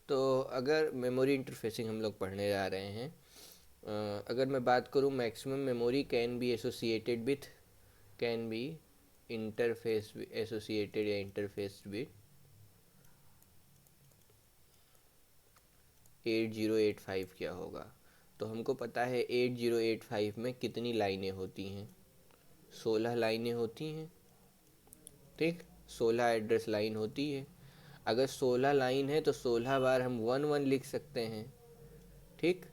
तो अगर memory interfacing हम लोग पढ़ने जा रहे हैं, अगर मैं बात करूँ, maximum memory can be associated with, can be interface associated या इंटरफेस्ड विथ 8085 क्या होगा। तो हमको पता है 8085 में कितनी लाइनें होती हैं, 16 लाइनें होती हैं। ठीक, 16 एड्रेस लाइन होती है। अगर 16 लाइन है तो 16 बार हम 11 लिख सकते हैं। ठीक,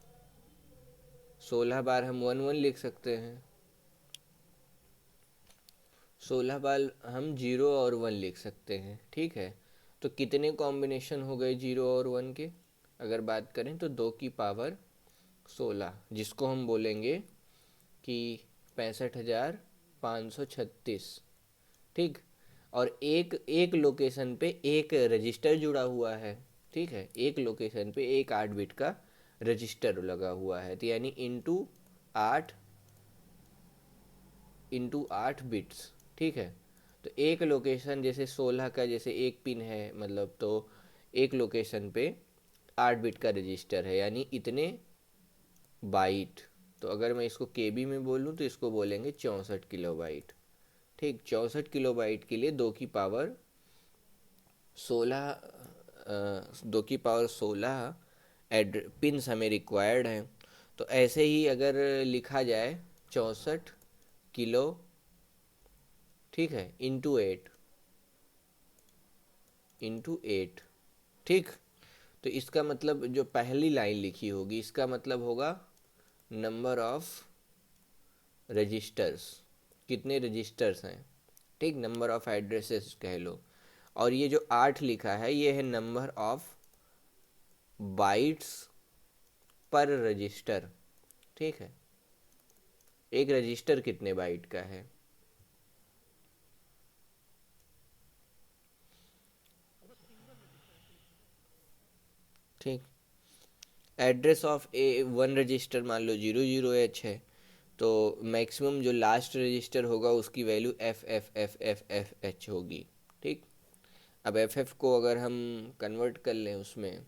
16 बार हम 11 लिख सकते हैं, 16 बार हम 0 और 1 लिख सकते हैं। ठीक है, तो कितने कॉम्बिनेशन हो गए 0 और 1 के? अगर बात करें तो 2 की पावर 16, जिसको हम बोलेंगे कि 65,536। ठीक, और एक एक लोकेशन पे एक रजिस्टर जुड़ा हुआ है। ठीक है, एक लोकेशन पे एक 8 बिट का रजिस्टर लगा हुआ है, तो यानी आठ इंटू 8 बिट्स। ठीक है, तो एक लोकेशन जैसे 16 का जैसे एक पिन है, मतलब तो एक लोकेशन पे 8 बिट का रजिस्टर है, यानी इतने बाइट। तो अगर मैं इसको केबी में बोलूँ तो इसको बोलेंगे 64 किलोबाइट। ठीक, 64 किलोबाइट के लिए 2 की पावर 16, 2 की पावर 16 एड पिन्स हमें रिक्वायर्ड हैं। तो ऐसे ही अगर लिखा जाए 64 किलो, ठीक है, इंटू 8। ठीक, तो इसका मतलब जो पहली लाइन लिखी होगी इसका मतलब होगा नंबर ऑफ रजिस्टर्स, कितने रजिस्टर्स हैं। ठीक, नंबर ऑफ एड्रेसेस कह लो। और ये जो 8 लिखा है ये है नंबर ऑफ बाइट्स पर रजिस्टर। ठीक है, एक रजिस्टर कितने बाइट का है। ठीक, address of A one register मान लो 00H है, तो मैक्सिमम जो लास्ट रजिस्टर होगा उसकी वैल्यू FFFFFH होगी। ठीक, अब FF को अगर हम कन्वर्ट कर लें उसमें,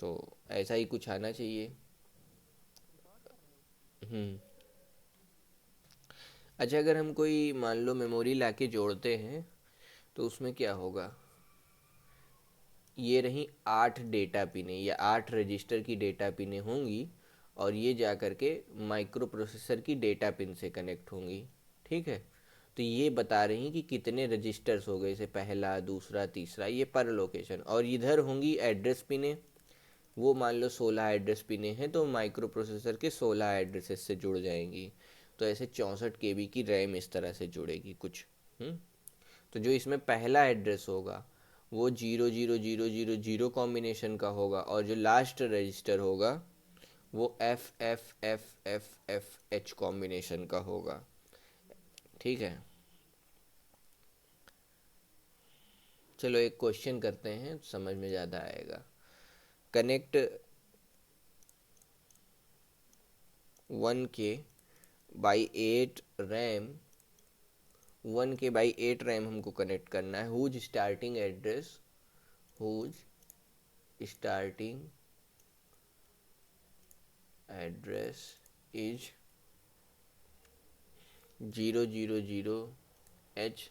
तो ऐसा ही कुछ आना चाहिए। हम्म। अच्छा, अगर हम कोई मान लो मेमोरी लाके जोड़ते हैं तो उसमें क्या होगा, ये रही 8 डेटा पिनें या 8 रजिस्टर की डेटा पिनें होंगी, और ये जा कर के माइक्रो प्रोसेसर की डेटा पिन से कनेक्ट होंगी। ठीक है, तो ये बता रही कि कितने रजिस्टर्स हो गए, जैसे पहला, दूसरा, तीसरा, ये पर लोकेशन। और इधर होंगी एड्रेस पिनें, वो मान लो 16 एड्रेस पिनें हैं, तो माइक्रो प्रोसेसर के 16 एड्रेसेस से जुड़ जाएंगी। तो ऐसे 64 KB की रैम इस तरह से जुड़ेगी कुछ। हम्म। तो जो इसमें पहला एड्रेस होगा वो 00000 कॉम्बिनेशन का होगा, और जो लास्ट रजिस्टर होगा वो FFFFFH कॉम्बिनेशन का होगा। ठीक है, चलो एक क्वेश्चन करते हैं, समझ में ज़्यादा आएगा। Connect 1K/8 RAM, 1K/8 RAM हमको कनेक्ट करना है। Whose starting address is 000H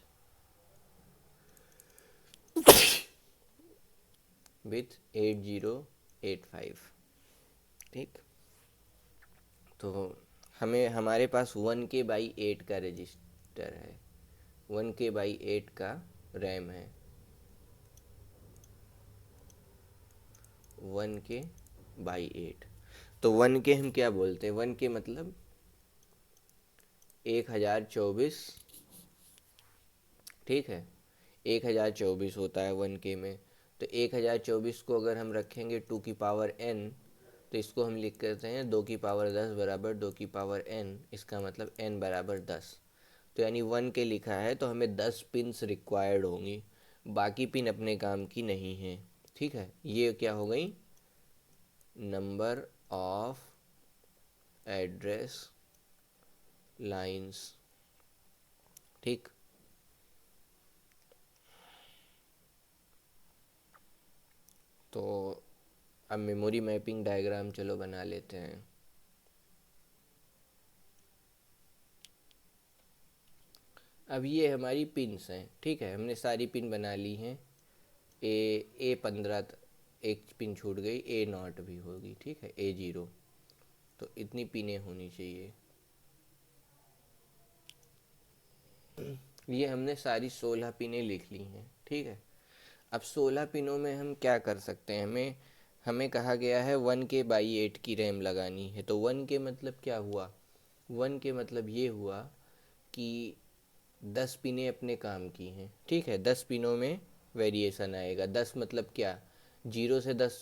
with 8085। ठीक, तो हमें हमारे पास 1K/8 का रजिस्टर है, 1K/8 का रैम है, 1K/8। तो 1K हम क्या बोलते हैं, 1K मतलब 1024। ठीक है, 1024 होता है 1K में। तो 1024 को अगर हम रखेंगे 2 की पावर n, तो इसको हम लिख करते हैं 2 की पावर 10 बराबर 2 की पावर n, इसका मतलब n बराबर 10। तो यानी 1K लिखा है तो हमें 10 पिन्स रिक्वायर्ड होंगी, बाकी पिन अपने काम की नहीं है। ठीक है, ये क्या हो गई, नंबर ऑफ एड्रेस लाइंस। ठीक, तो अब मेमोरी मैपिंग डायग्राम चलो बना लेते हैं। अब ये हमारी पिन्स हैं, ठीक है, हमने सारी पिन बना ली हैं। A15 एक पिन छूट गई, A0 भी होगी, ठीक है, A0, तो इतनी पिनें होनी चाहिए। ये हमने सारी 16 पिनें लिख ली हैं, ठीक है। अब 16 पिनों में हम क्या कर सकते हैं, हमें हमें कहा गया है 1K/8 की रैम लगानी है। तो 1K मतलब क्या हुआ, 1K मतलब ये हुआ कि 10 पिनें अपने काम की हैं, ठीक है। 10 पिनों में वेरिएशन आएगा। 10 मतलब क्या, 0 से 10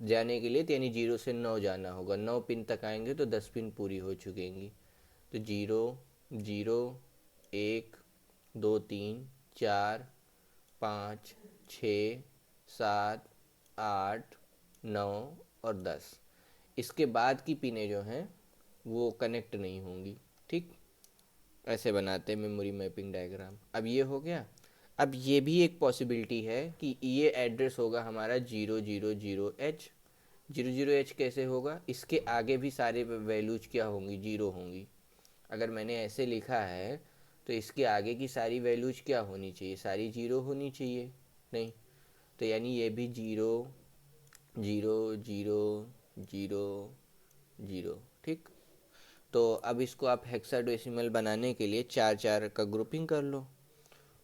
जाने के लिए, तो यानी 0 से 9 जाना होगा, 9 पिन तक आएंगे तो 10 पिन पूरी हो चुकेंगी। तो 0 0 1 2 3 4 5 6 7 8 9 और 10। इसके बाद की पिनें जो हैं वो कनेक्ट नहीं होंगी, ठीक। ऐसे बनाते हैं मेमोरी मैपिंग डायग्राम। अब ये हो गया। अब ये भी एक पॉसिबिलिटी है कि ये एड्रेस होगा हमारा 000H। 00H कैसे होगा, इसके आगे भी सारे वैल्यूज क्या होंगी, जीरो होंगी। अगर मैंने ऐसे लिखा है तो इसके आगे की सारी वैल्यूज क्या होनी चाहिए, सारी जीरो होनी चाहिए, नहीं। तो यानी ये भी 0 0 0 0 0, ठीक। तो अब इसको आप हेक्साडेसिमल बनाने के लिए चार चार का ग्रुपिंग कर लो।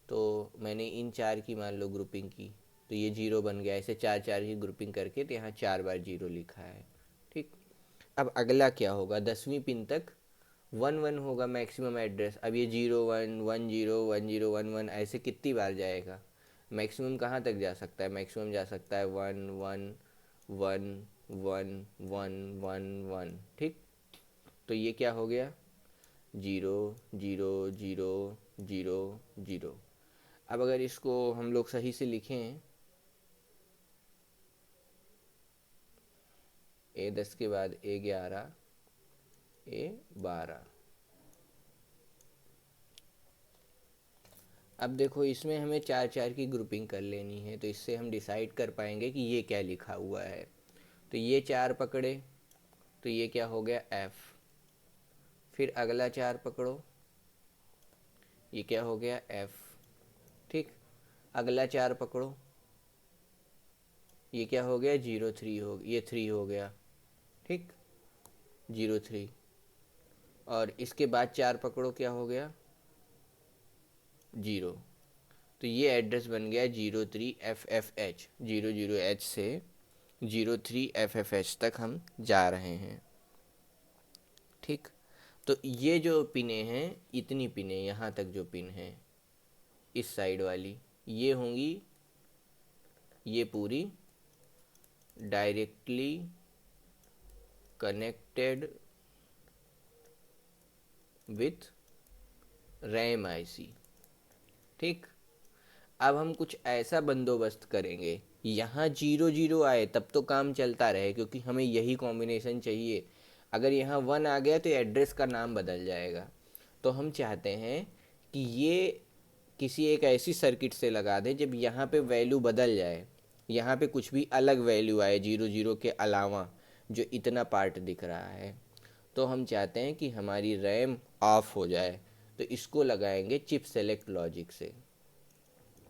तो मैंने इन चार की मान लो ग्रुपिंग की, तो ये जीरो बन गया। ऐसे चार चार की ग्रुपिंग करके तो यहाँ 4 बार जीरो लिखा है, ठीक। अब अगला क्या होगा, 10वीं पिन तक 1 1 होगा मैक्सिमम एड्रेस। अब ये 0 1 1 0 1 0 1 1 ऐसे कितनी बार जाएगा, मैक्सिमम कहाँ तक जा सकता है, मैक्सिमम जा सकता है 1 1 1 1 1 1 1, ठीक। तो ये क्या हो गया, 0 0 0 0 0। अब अगर इसको हम लोग सही से लिखें, A10 के बाद A11 A12। अब देखो इसमें हमें चार चार की ग्रुपिंग कर लेनी है, तो इससे हम डिसाइड कर पाएंगे कि ये क्या लिखा हुआ है। तो ये चार पकड़े तो ये क्या हो गया F। फिर अगला चार पकड़ो, ये क्या हो गया F, ठीक। अगला चार पकड़ो, ये क्या हो गया 0 3 हो, ये 3 हो गया, ठीक, 0 3। और इसके बाद चार पकड़ो, क्या हो गया 0। तो ये एड्रेस बन गया 03FFH, 00H से 03FFH तक हम जा रहे हैं, ठीक। तो ये जो पिनें हैं, इतनी पिनें यहाँ तक जो पिन हैं इस साइड वाली, ये होंगी, ये पूरी directly connected with RAM IC, ठीक। अब हम कुछ ऐसा बंदोबस्त करेंगे, यहाँ 0 0 आए तब तो काम चलता रहे क्योंकि हमें यही कॉम्बिनेशन चाहिए। अगर यहाँ 1 आ गया तो एड्रेस का नाम बदल जाएगा। तो हम चाहते हैं कि ये किसी एक ऐसी सर्किट से लगा दें जब यहाँ पे वैल्यू बदल जाए, यहाँ पे कुछ भी अलग वैल्यू आए 0 0 के अलावा जो इतना पार्ट दिख रहा है। तो हम चाहते हैं कि हमारी रैम ऑफ हो जाए, तो इसको लगाएंगे चिप सेलेक्ट लॉजिक से,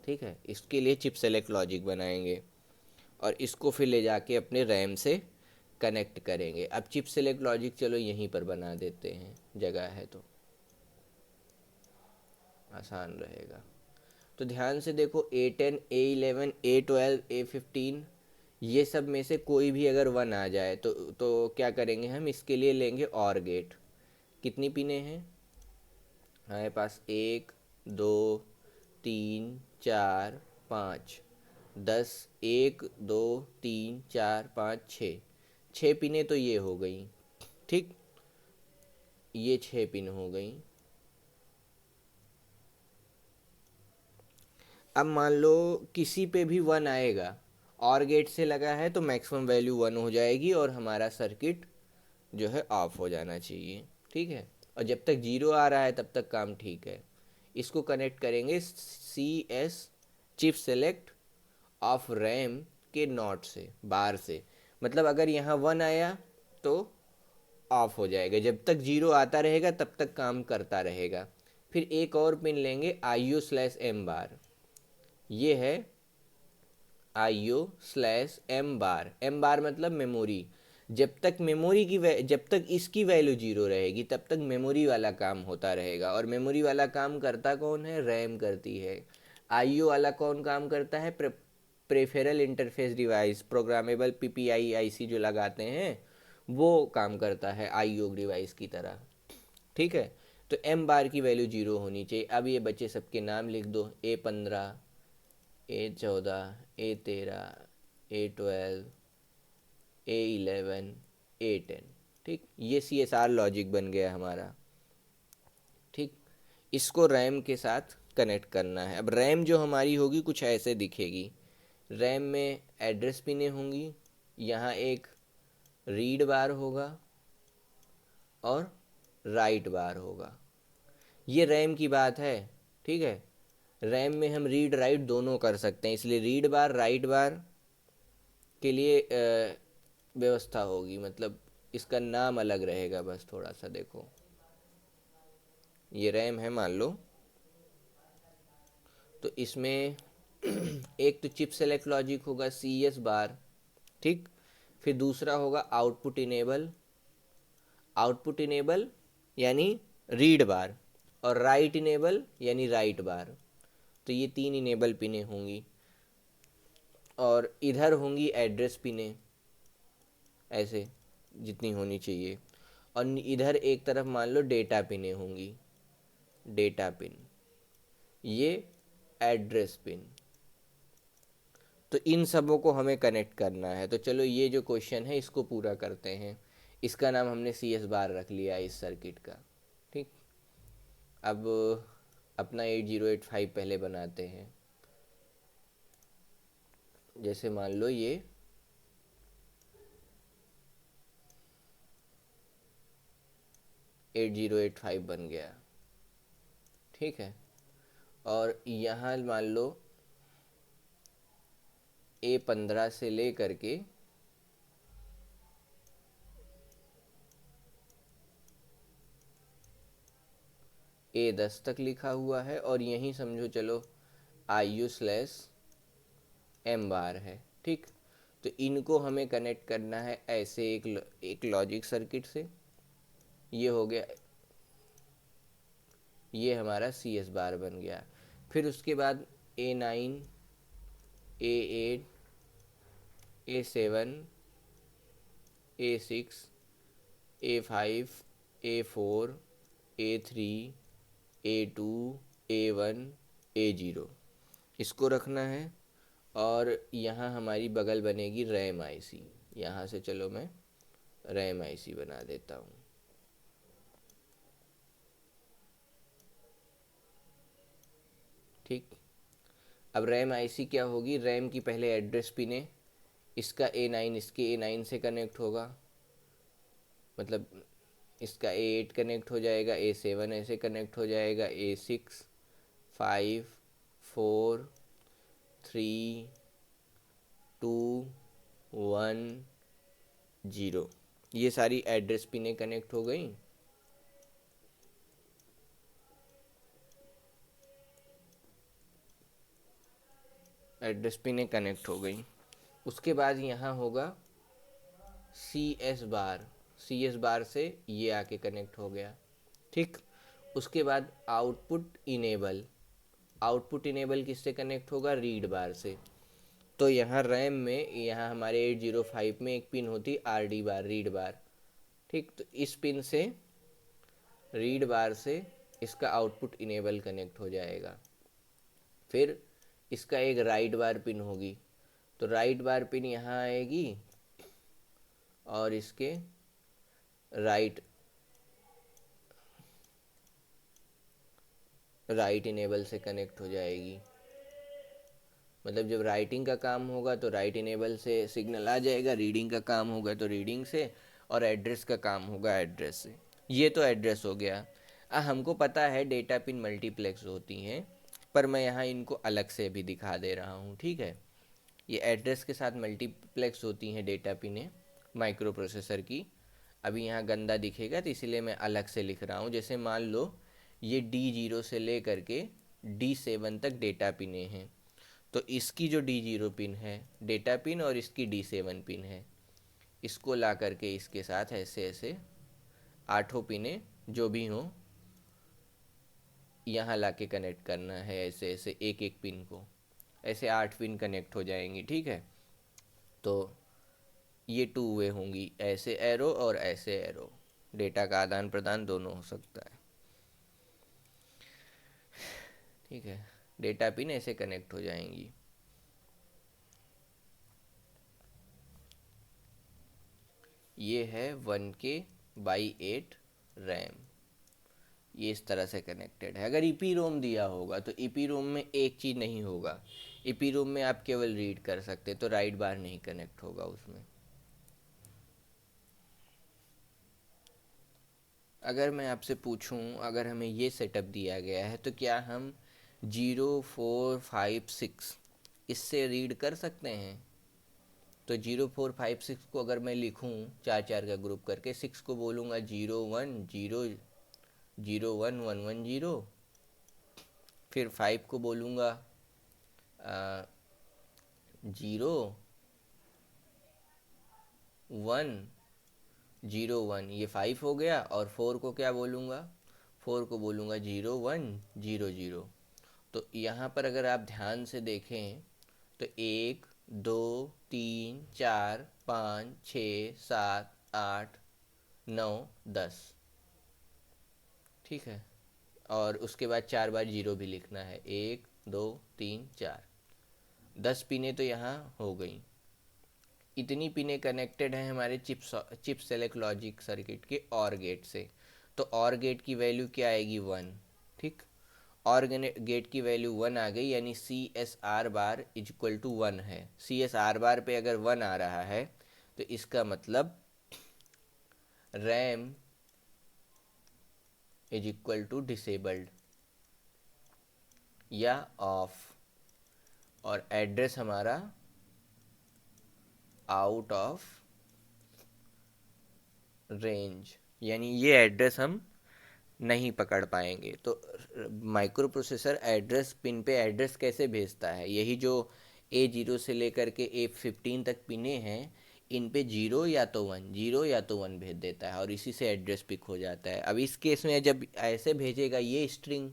ठीक है। इसके लिए चिप सेलेक्ट लॉजिक बनाएंगे और इसको फिर ले जाके अपने रैम से कनेक्ट करेंगे। अब चिप सेलेक्ट लॉजिक चलो यहीं पर बना देते हैं, जगह है तो आसान रहेगा। तो ध्यान से देखो A10 A11 A12 A15, ये सब में से कोई भी अगर 1 आ जाए तो क्या करेंगे, हम इसके लिए लेंगे और गेट। कितनी पिनें हैं हमारे पास, 1 2 3 4 5 10, 1 2 3 4 5 6, 6 पिनें तो ये हो गई, ठीक। ये 6 पिन हो गई। अब मान लो किसी पे भी 1 आएगा, और गेट से लगा है तो मैक्सिमम वैल्यू 1 हो जाएगी और हमारा सर्किट जो है ऑफ हो जाना चाहिए, ठीक है। और जब तक 0 आ रहा है तब तक काम ठीक है। इसको कनेक्ट करेंगे CS chip select of RAM के नॉट से, बार से। मतलब अगर यहाँ 1 आया तो ऑफ हो जाएगा, जब तक 0 आता रहेगा तब तक काम करता रहेगा। फिर एक और पिन लेंगे IO/M बार, ये है IO/M बार। एम बार मतलब मेमोरी। जब तक इसकी वैल्यू 0 रहेगी तब तक मेमोरी वाला काम होता रहेगा, और मेमोरी वाला काम करता कौन है? रैम करती है। IO वाला कौन काम करता है? Peripheral interface device, programmable PPI IC जो लगाते हैं वो काम करता है IO डिवाइस की तरह। ठीक है, तो एम बार की वैल्यू 0 होनी चाहिए। अब ये बच्चे सबके नाम लिख दो, A15, A14, A13, A12, A11, A10। ठीक, ये CSR लॉजिक बन गया हमारा। ठीक, इसको रैम के साथ कनेक्ट करना है। अब रैम जो हमारी होगी कुछ ऐसे दिखेगी। रैम में एड्रेस पिनें होंगी, यहाँ एक रीड बार होगा और राइट बार होगा। ये रैम की बात है। ठीक है, रैम में हम रीड राइट दोनों कर सकते हैं, इसलिए रीड बार राइट बार के लिए व्यवस्था होगी, मतलब इसका नाम अलग रहेगा। बस थोड़ा सा देखो, ये रैम है मान लो, तो इसमें एक तो चिप सेलेक्ट लॉजिक होगा CS बार। ठीक, फिर दूसरा होगा आउटपुट इनेबल। आउटपुट इनेबल यानी रीड बार, और राइट इनेबल यानी राइट बार। तो ये 3 इनेबल पिनें होंगी, और इधर होंगी एड्रेस पिनें, ऐसे जितनी होनी चाहिए। और इधर एक तरफ मान लो डेटा पिनें होंगी, डेटा पिन, ये एड्रेस पिन। तो इन सबों को हमें कनेक्ट करना है। तो चलो ये जो क्वेश्चन है इसको पूरा करते हैं। इसका नाम हमने CS बार रख लिया इस सर्किट का। ठीक, अब अपना 8085 पहले बनाते हैं। जैसे मान लो ये 8085 बन गया। ठीक है, और यहाँ मान लो A15 से ले करके A10 तक लिखा हुआ है, और यहीं समझो चलो IO/M बार है। ठीक, तो इनको हमें कनेक्ट करना है ऐसे एक लॉजिक सर्किट से। ये हो गया, ये हमारा CS बार बन गया। फिर उसके बाद A9, A8, A7, A6, A5, A4, A3, A2, A1, A0, इसको रखना है। और यहाँ हमारी बगल बनेगी रैम IC। यहाँ से चलो मैं रैम IC बना देता हूँ। ठीक, अब रैम IC क्या होगी? रैम की पहले एड्रेस पिने, इसका A9 इसके A9 से कनेक्ट होगा, मतलब इसका A8 कनेक्ट हो जाएगा, A7 ऐसे कनेक्ट हो जाएगा, A6, 5, 4, 3, 2, 1, 0, ये सारी एड्रेस पिनें कनेक्ट हो गई। एड्रेस पिनें कनेक्ट हो गई। उसके बाद यहाँ होगा CS बार। CS बार से ये आके कनेक्ट हो गया। ठीक, उसके बाद आउटपुट इनेबल। आउटपुट इनेबल किससे कनेक्ट होगा? रीड बार से। तो यहाँ रैम में, यहाँ हमारे 8085 में एक पिन होती RD बार, रीड बार। ठीक, तो इस पिन से, रीड बार से इसका आउटपुट इनेबल कनेक्ट हो जाएगा। फिर इसका एक राइट बार पिन होगी, तो राइट बार पिन यहाँ आएगी और इसके राइट इनेबल से कनेक्ट हो जाएगी। मतलब जब राइटिंग का काम होगा तो राइट इनेबल से सिग्नल आ जाएगा, रीडिंग का काम होगा तो रीडिंग से, और एड्रेस का काम होगा एड्रेस से। ये तो एड्रेस हो गया। हमको पता है डेटा पिन मल्टीप्लेक्स होती हैं, पर मैं यहाँ इनको अलग से भी दिखा दे रहा हूँ। ठीक है, ये एड्रेस के साथ मल्टीप्लेक्स होती हैं डेटा पिनें माइक्रो प्रोसेसर की। अभी यहाँ गंदा दिखेगा तो इसीलिए मैं अलग से लिख रहा हूँ। जैसे मान लो ये D0 से ले करके D7 तक डेटा पिनें हैं, तो इसकी जो D0 पिन है डेटा पिन और इसकी D7 पिन है, इसको ला करके इसके साथ ऐसे ऐसे आठों पिनें जो भी हों यहाँ ला के कनेक्ट करना है, ऐसे ऐसे एक एक पिन को, ऐसे 8 पिन कनेक्ट हो जाएंगी। ठीक है, तो ये टू वे होंगी, ऐसे एरो और ऐसे एरो, डेटा का आदान प्रदान दोनों हो सकता है। ठीक है, डेटा पिन ऐसे कनेक्ट हो जाएंगी। ये है 1K/8 रैम, ये इस तरह से कनेक्टेड है। अगर ईपी रोम दिया होगा तो ईपी रोम में एक चीज़ नहीं होगा, ईपी रोम में आप केवल रीड कर सकते, तो राइट बार नहीं कनेक्ट होगा उसमें। अगर मैं आपसे पूछूं, अगर हमें ये सेटअप दिया गया है तो क्या हम 0, 4, 5, 6 इससे रीड कर सकते हैं? तो 0, 4, 5, 6 को अगर मैं लिखूं चार चार का ग्रुप करके, 6 को बोलूँगा 0, 1, 0, 0, 1, 1, 1, 0, फिर 5 को बोलूँगा 0, 1, 0, 1, ये 5 हो गया। और 4 को क्या बोलूँगा? 4 को बोलूँगा 0, 1, 0, 0। तो यहाँ पर अगर आप ध्यान से देखें तो 1, 2, 3, 4, 5, 6, 7, 8, 9, 10। ठीक है, और उसके बाद 4 बार 0 भी लिखना है, 1, 2, 3, 4, 10 पिनें तो यहाँ हो गई। इतनी पिनें कनेक्टेड हैं हमारे चिप सेलेक्ट लॉजिक सर्किट के और गेट से। तो और गेट की वैल्यू क्या आएगी? 1। ठीक, और गेट की वैल्यू 1 आ गई, यानी CSR बार इक्वल टू 1 है। CSR बार पे अगर 1 आ रहा है तो इसका मतलब RAM is equal to disabled या ऑफ, और एड्रेस हमारा आउट ऑफ रेंज, यानी ये एड्रेस हम नहीं पकड़ पाएंगे। तो माइक्रो प्रोसेसर एड्रेस पिन पे एड्रेस कैसे भेजता है? यही जो A0 से लेकर के A15 तक पिने हैं, इन पे 0 या तो 1, 0 या तो 1 भेज देता है और इसी से एड्रेस पिक हो जाता है। अब इस केस में जब ऐसे भेजेगा ये स्ट्रिंग,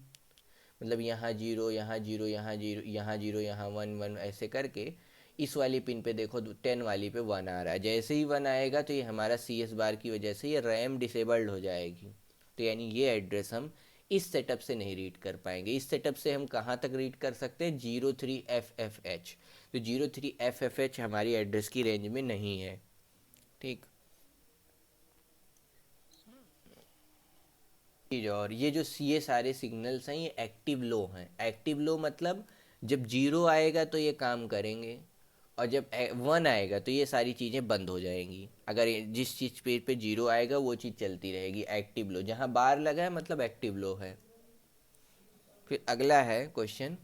मतलब यहाँ 0, यहाँ 0, यहाँ 0, यहाँ 0, यहाँ 1, 1 ऐसे करके, इस वाली पिन पे देखो 10 वाली पे 1 आ रहा है। जैसे ही 1 आएगा तो ये हमारा CS बार की वजह से ये रैम डिसेबल्ड हो जाएगी। तो यानी ये एड्रेस हम इस सेटअप से नहीं रीड कर पाएंगे। इस सेटअप से हम कहाँ तक रीड कर सकते हैं? 03FFH। तो 03FFH हमारी एड्रेस की रेंज में नहीं है। ठीक, और ये जो सी ए सारे सिग्नल्स हैं ये एक्टिव लो हैं। एक्टिव लो मतलब जब 0 आएगा तो ये काम करेंगे, और जब 1 आएगा तो ये सारी चीज़ें बंद हो जाएंगी। अगर जिस चीज़ पे 0 आएगा वो चीज़ चलती रहेगी। एक्टिव लो, जहाँ बार लगा है मतलब एक्टिव लो है। फिर अगला है क्वेश्चन।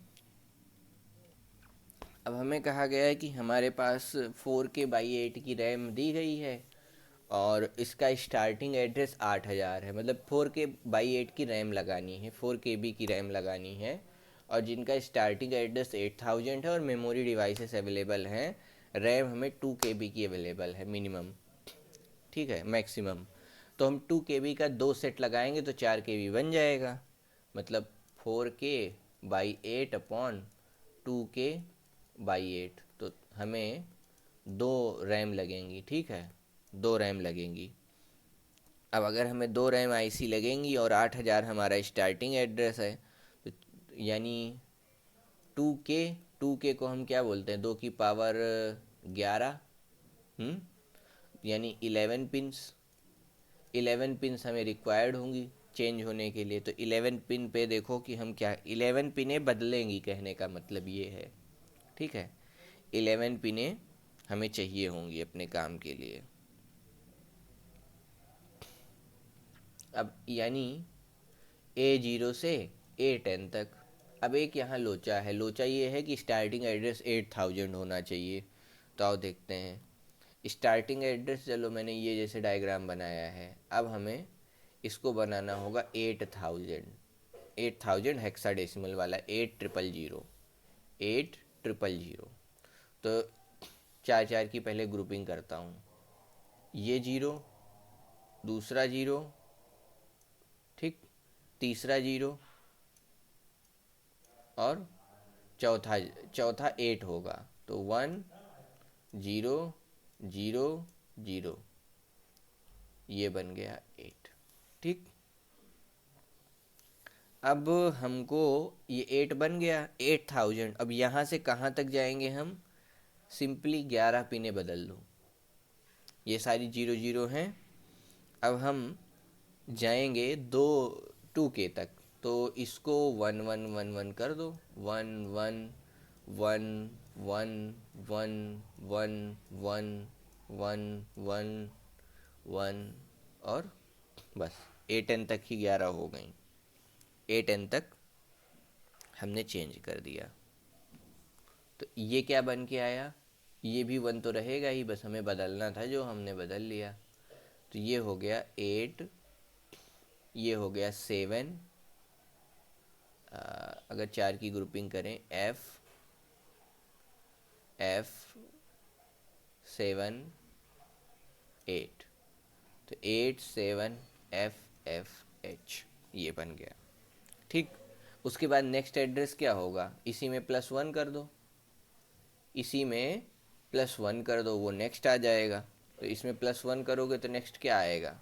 अब हमें कहा गया है कि हमारे पास 4K/8 की रैम दी गई है और इसका स्टार्टिंग एड्रेस 8000 है। मतलब 4K/8 की रैम लगानी है, 4 KB की रैम लगानी है, और जिनका स्टार्टिंग एड्रेस 8000 है और मेमोरी डिवाइसेस अवेलेबल हैं। रैम हमें 2 KB की अवेलेबल है मिनिमम, ठीक है, मैक्सिमम। तो हम 2 KB का 2 सेट लगाएंगे तो 4 KB बन जाएगा। मतलब 4K/8 अपॉन 2K/8, तो हमें 2 रैम लगेंगी। ठीक है, 2 रैम लगेंगी। अब अगर हमें 2 रैम IC लगेंगी और 8000 हमारा स्टार्टिंग एड्रेस है, तो यानी 2K को हम क्या बोलते हैं? 2 की पावर 11, यानी 11 पिन्स हमें रिक्वायर्ड होंगी चेंज होने के लिए। तो 11 पिन पे देखो कि हम क्या 11 पिनें बदलेंगी, कहने का मतलब ये है। ठीक है, 11 पिनें हमें चाहिए होंगी अपने काम के लिए। अब यानी A0 से A10 तक, अब एक यहाँ लोचा है, लोचा ये है कि स्टार्टिंग एड्रेस 8000 होना चाहिए। तो आओ देखते हैं। स्टार्टिंग एड्रेस, चलो मैंने ये जैसे डायग्राम बनाया है, अब हमें इसको बनाना होगा 8000, 8000 हेक्साडेसिमल वाला, 8000, 8000। तो चार चार की पहले ग्रुपिंग करता हूँ। ये जीरो, दूसरा जीरो, ठीक, तीसरा जीरो, और चौथा चौथा 8 होगा। तो 1 0 0 0, ये बन गया 8। ठीक, अब हमको ये 8 बन गया, 8000। अब यहाँ से कहाँ तक जाएंगे हम? सिंपली 11 पिने बदल दो, ये सारी जीरो जीरो हैं। अब हम जाएंगे 2 2 के तक, तो इसको 1 1 1 1 कर दो। 1 1 1 1 1 1 1 1 1 1, और बस A10 तक ही 11 हो गई। A10 तक हमने चेंज कर दिया। तो ये क्या बन के आया? ये भी 1 तो रहेगा ही, बस हमें बदलना था, जो हमने बदल लिया। तो ये हो गया 8, ये हो गया 7। अगर 4 की ग्रुपिंग करें, F F 7 8, तो 8 7 F F H, ये बन गया। ठीक, उसके बाद नेक्स्ट एड्रेस क्या होगा? इसी में +1 कर दो, इसी में +1 कर दो, वो नेक्स्ट आ जाएगा। तो इसमें +1 करोगे तो नेक्स्ट क्या आएगा?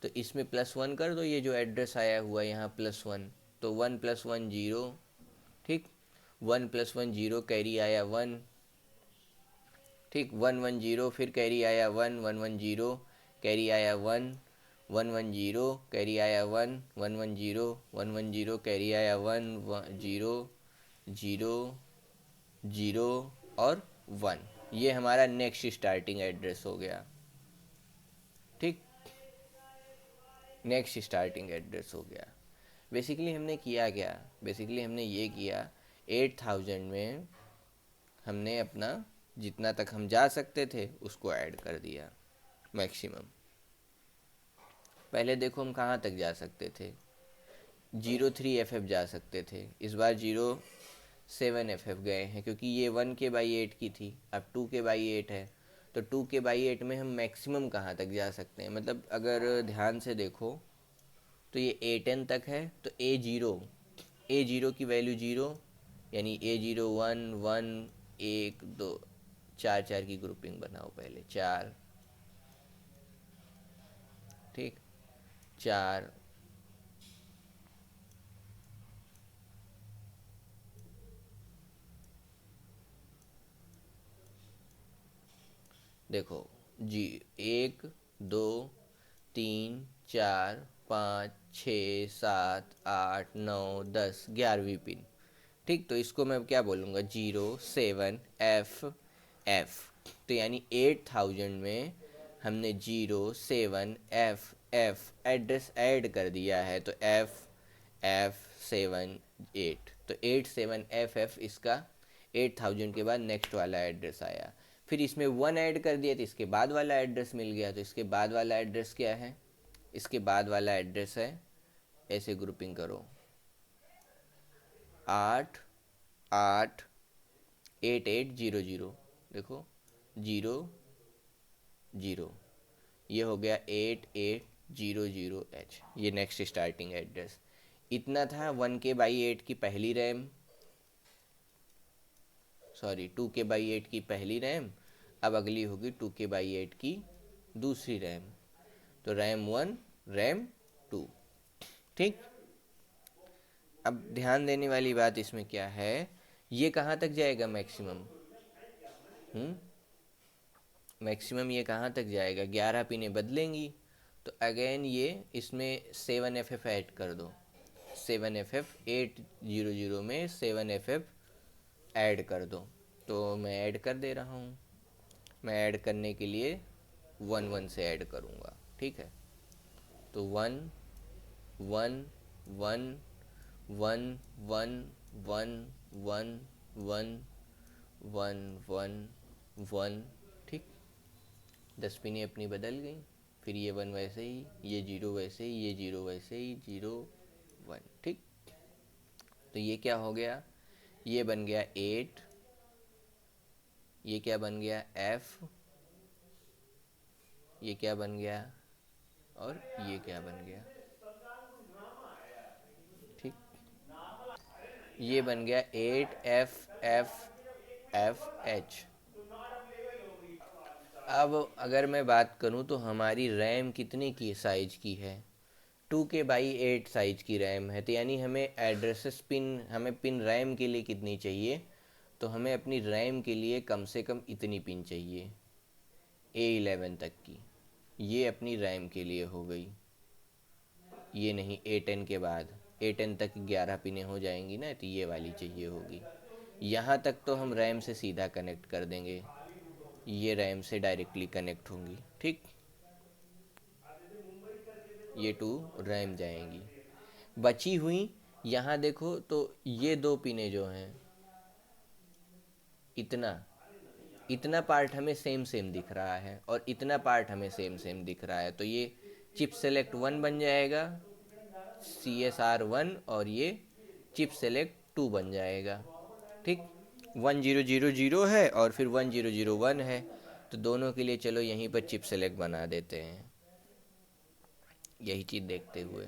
तो इसमें +1 कर दो, ये जो एड्रेस आया हुआ यहाँ +1, तो 1 + 1 0। ठीक, 1 + 1 0, कैरी आया 1। ठीक, 1 1 0, फिर कैरी आया 1 1 1 0, कैरी आया 1 1 1 0, कैरी आया 1 1 1 0 1 1 0, कैरी आया 1 0 0 0 और 1। ये हमारा नेक्स्ट स्टार्टिंग एड्रेस हो गया। ठीक, नेक्स्ट स्टार्टिंग एड्रेस हो गया। बेसिकली हमने किया क्या? बेसिकली हमने ये किया, 8000 में हमने अपना जितना तक हम जा सकते थे उसको ऐड कर दिया, मैक्सिमम। पहले देखो हम कहाँ तक जा सकते थे, 03FF जा सकते थे, इस बार 07FF गए हैं, क्योंकि ये 1/8 की थी, अब 2/8 है। तो 2/8 में हम मैक्सिमम कहाँ तक जा सकते हैं? मतलब अगर ध्यान से देखो, तो ये A10 तक है, तो A0 की वैल्यू 0, यानी A0 1 1 1 2, चार चार की ग्रुपिंग बनाओ पहले, 4, ठीक, 4, देखो जी, 1 2 3 4 5 6 7 8 9 10, 11वीं पिन। ठीक, तो इसको मैं क्या बोलूँगा? 07FF। तो यानी 8000 में हमने 07FF एड्रेस ऐड कर दिया है, तो F7 8, तो 87FF इसका 8000 के बाद नेक्स्ट वाला एड्रेस आया। फिर इसमें 1 ऐड कर दिया, तो इसके बाद वाला एड्रेस मिल गया। तो इसके बाद वाला एड्रेस क्या है? इसके बाद वाला एड्रेस है, ऐसे ग्रुपिंग करो, 8 8 8 8 0 0, देखो 0 0, ये हो गया 8 8 0 0 H, ये नेक्स्ट स्टार्टिंग एड्रेस। इतना था 1/8 की पहली रैम, सॉरी 2/8 की पहली रैम। अब अगली होगी 2/8 की दूसरी रैम, तो रैम 1 रैम 2। ठीक, अब ध्यान देने वाली बात इसमें क्या है, ये कहाँ तक जाएगा मैक्सिमम? मैक्सिमम ये कहाँ तक जाएगा? 11 पिने बदलेंगी, तो अगेन ये इसमें 7FF ऐड कर दो, 7FF 800 में 7FF ऐड कर दो। तो मैं ऐड कर दे रहा हूँ, मैं ऐड करने के लिए 1 1 से ऐड करूँगा। ठीक है, तो 1 1 1 one one one one one one one one. ठीक, 10 पिनें अपनी बदल गई। फिर ये 1 वैसे ही, ये 0 वैसे ही, ये 0 वैसे ही, 0 1। ठीक, तो ये क्या हो गया, ये बन गया 8, ये क्या बन गया F, ये क्या बन गया, और ये क्या बन गया। ठीक, ये बन गया 8FFFH। अब अगर मैं बात करूं तो हमारी रैम कितने की साइज की है, 2K/8 साइज की रैम है। तो यानी हमें एड्रेसेस पिन, हमें पिन रैम के लिए कितनी चाहिए, तो हमें अपनी रैम के लिए कम से कम इतनी पिन चाहिए, A11 तक की। ये अपनी रैम के लिए हो गई, ये नहीं A10 के बाद। A10 तक 11 पिनें हो जाएंगी ना, तो ये वाली चाहिए होगी। यहाँ तक तो हम रैम से सीधा कनेक्ट कर देंगे, ये रैम से डायरेक्टली कनेक्ट होंगी। ठीक, ये 2 रैम जाएंगी। बची हुई यहाँ देखो तो ये 2 पिनें जो हैं, इतना इतना पार्ट हमें सेम सेम दिख रहा है और इतना पार्ट हमें सेम सेम दिख रहा है, तो ये चिप सेलेक्ट 1 बन जाएगा, CSR1, और ये चिप सेलेक्ट 2 बन जाएगा। ठीक, 1000 है और फिर 1001 है, तो दोनों के लिए चलो यहीं पर चिप सेलेक्ट बना देते हैं, यही चीज़ देखते हुए।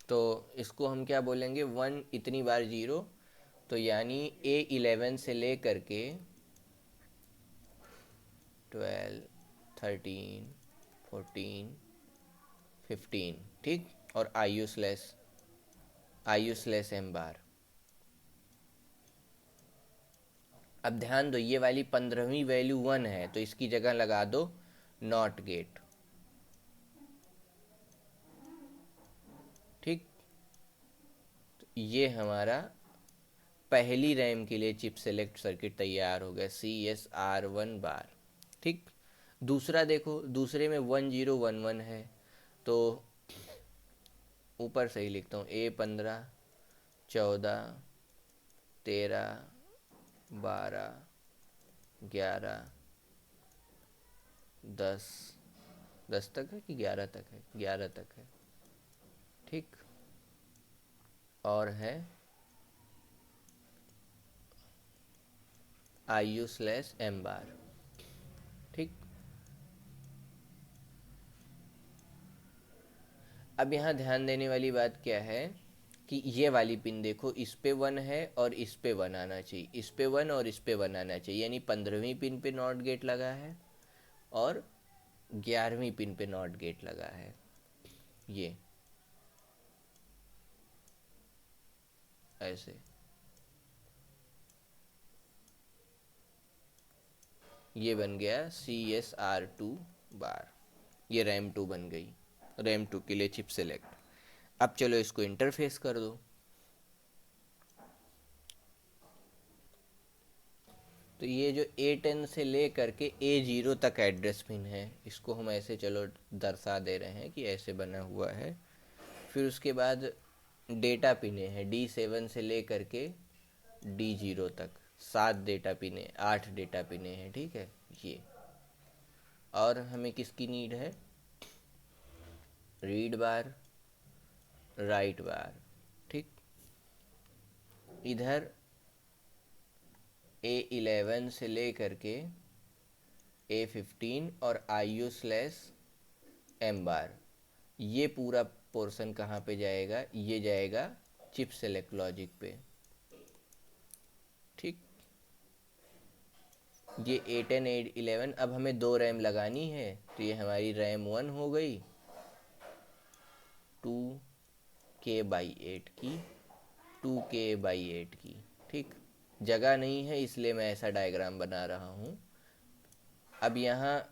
तो इसको हम क्या बोलेंगे, 1 इतनी बार 0, तो यानी A11 से ले करके 12 13 14 15। ठीक, और IU/M बार। अब ध्यान दो, ये वाली 15वीं वैल्यू 1 है, तो इसकी जगह लगा दो नॉट गेट। ठीक, तो ये हमारा पहली रैम के लिए चिप सेलेक्ट सर्किट तैयार हो गया, CSR1 बार। ठीक, दूसरा देखो, दूसरे में 1011 है, तो ऊपर से ही लिखता हूँ, A15 14 13 12 11 10 10 तक है कि 11 तक है, 11 तक है। ठीक, और है IU/M बार। ठीक, अब यहाँ ध्यान देने वाली बात क्या है कि ये वाली पिन देखो, इस पे 1 है और इस पे 1 आना चाहिए, इस पे 1 और इस पे 1 आना चाहिए, यानी 15वीं पिन पे नॉट गेट लगा है और 11वीं पिन पे नॉट गेट लगा है। ये ऐसे, ये बन गया CSR2 बार, ये रैम 2 बन गई, रैम 2 के लिए चिप सेलेक्ट। अब चलो इसको इंटरफेस कर दो। तो ये जो A10 से ले करके A0 तक एड्रेस पिन है, इसको हम ऐसे चलो दर्शा दे रहे हैं कि ऐसे बना हुआ है। फिर उसके बाद डेटा पिने हैं, D7 से ले करके D0 तक 7 डेटा पिने, 8 डेटा पिने हैं। ठीक है, ये। और हमें किसकी नीड है, रीड बार, राइट बार। ठीक, इधर A11 से ले करके A15 और IU/M बार, ये पूरा पोर्शन कहाँ पे जाएगा, ये जाएगा चिप सेलेक्ट लॉजिक पे। ठीक, ये A10 A11। अब हमें 2 रैम लगानी है, तो ये हमारी रैम 1 हो गई 2K/8 की, 2K/8 की। ठीक, जगह नहीं है इसलिए मैं ऐसा डायग्राम बना रहा हूँ। अब यहाँ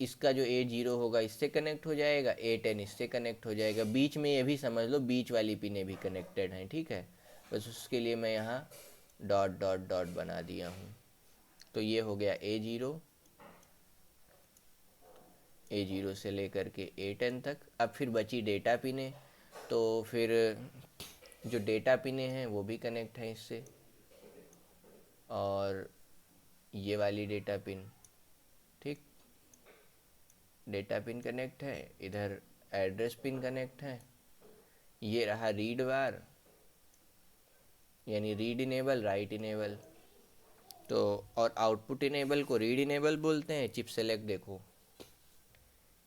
इसका जो A0 होगा इससे कनेक्ट हो जाएगा, A10 इससे कनेक्ट हो जाएगा, बीच में ये भी समझ लो बीच वाली पिनें भी कनेक्टेड हैं। ठीक है, बस उसके लिए मैं यहाँ डॉट डॉट डॉट बना दिया हूँ। तो ये हो गया A0, A0 से लेकर के A10 तक। अब फिर बची डेटा पिने, तो फिर जो डेटा पिने हैं वो भी कनेक्ट है इससे, और ये वाली डेटा पिन, ठीक, डेटा पिन कनेक्ट है, इधर एड्रेस पिन कनेक्ट है, ये रहा रीड बार, यानी रीड इनेबल राइट इनेबल। तो और आउटपुट इनेबल को रीड इनेबल बोलते हैं। चिप सेलेक्ट देखो,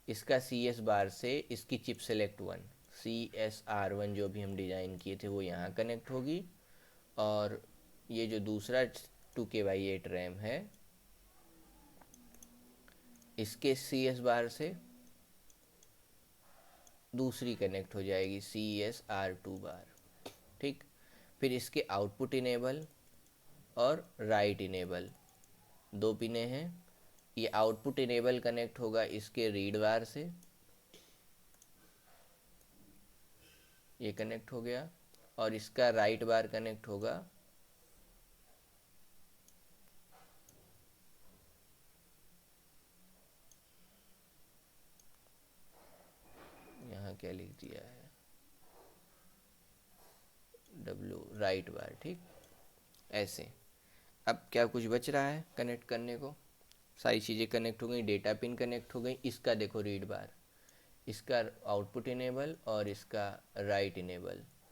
इसका CS बार से इसकी चिप सेलेक्ट 1 CSR1 जो भी हम डिज़ाइन किए थे वो यहाँ कनेक्ट होगी, और ये जो दूसरा 2KB 8 रैम है इसके CS बार से दूसरी कनेक्ट हो जाएगी CSR2 बार, ठीक। फिर इसके आउटपुट इनेबल और राइट इनेबल दो पिने हैं। ये आउटपुट इनेबल कनेक्ट होगा इसके रीड बार से, ये कनेक्ट हो गया, और इसका राइट बार कनेक्ट होगा यहाँ, क्या लिख दिया है, W राइट बार, ठीक। ऐसे अब क्या कुछ बच रहा है कनेक्ट करने को? सारी चीज़ें कनेक्ट हो गई, डेटा पिन कनेक्ट हो गई, इसका देखो रीड बार, इसका आउटपुट इनेबल और इसका राइट इनेबल,